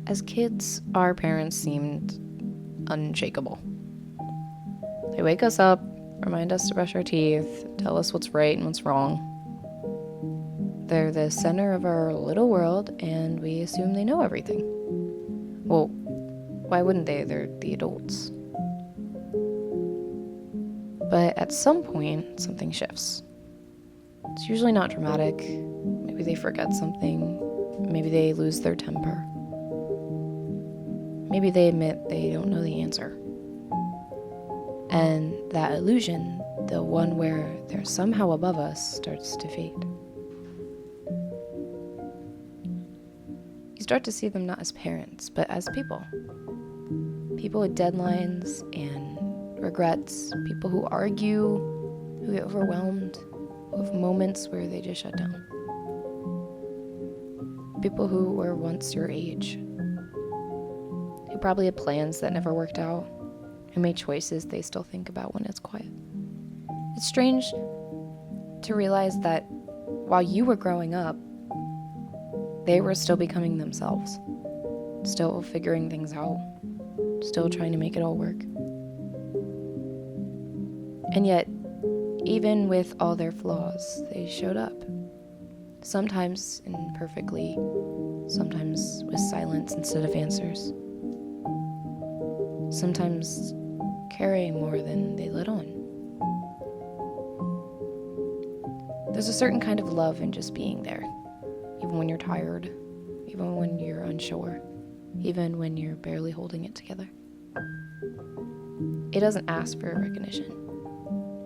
As kids, our parents seemed unshakable. They wake us up, remind us to brush our teeth, tell us what's right and what's wrong. They're the center of our little world, and we assume they know everything. Well, why wouldn't they? They're the adults. But at some point, something shifts. It's usually not dramatic. Maybe they forget something. Maybe they lose their temper. Maybe they admit they don't know the answer. And that illusion, the one where they're somehow above us, starts to fade. You start to see them not as parents, but as people. People with deadlines and regrets, people who argue, who get overwhelmed, who have moments where they just shut down. People who were once your age, who probably had plans that never worked out, who made choices they still think about when it's quiet. It's strange to realize that while you were growing up, they were still becoming themselves, still figuring things out, still trying to make it all work. And yet, even with all their flaws, they showed up. Sometimes imperfectly, sometimes with silence instead of answers. Sometimes carrying more than they let on. There's a certain kind of love in just being there, even when you're tired, even when you're unsure, even when you're barely holding it together. It doesn't ask for recognition.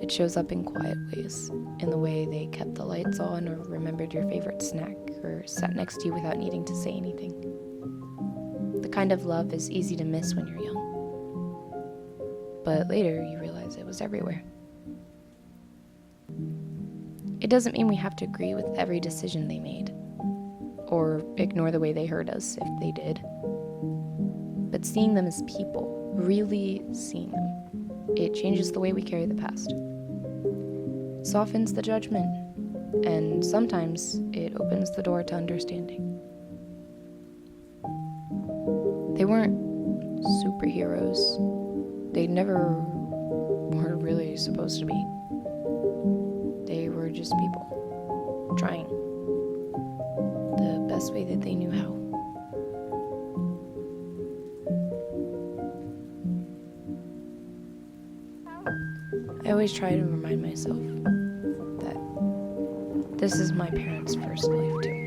It shows up in quiet ways, in the way they kept the lights on or remembered your favorite snack or sat next to you without needing to say anything. The kind of love is easy to miss when you're young. But later you realize it was everywhere. It doesn't mean we have to agree with every decision they made, or ignore the way they hurt us if they did. But seeing them as people, really seeing them, it changes the way we carry the past. It softens the judgment, and sometimes it opens the door to understanding. They weren't superheroes. They never were really supposed to be. They were just people, trying the best way that they knew how. I always try to remind myself that this is my parents' first life too.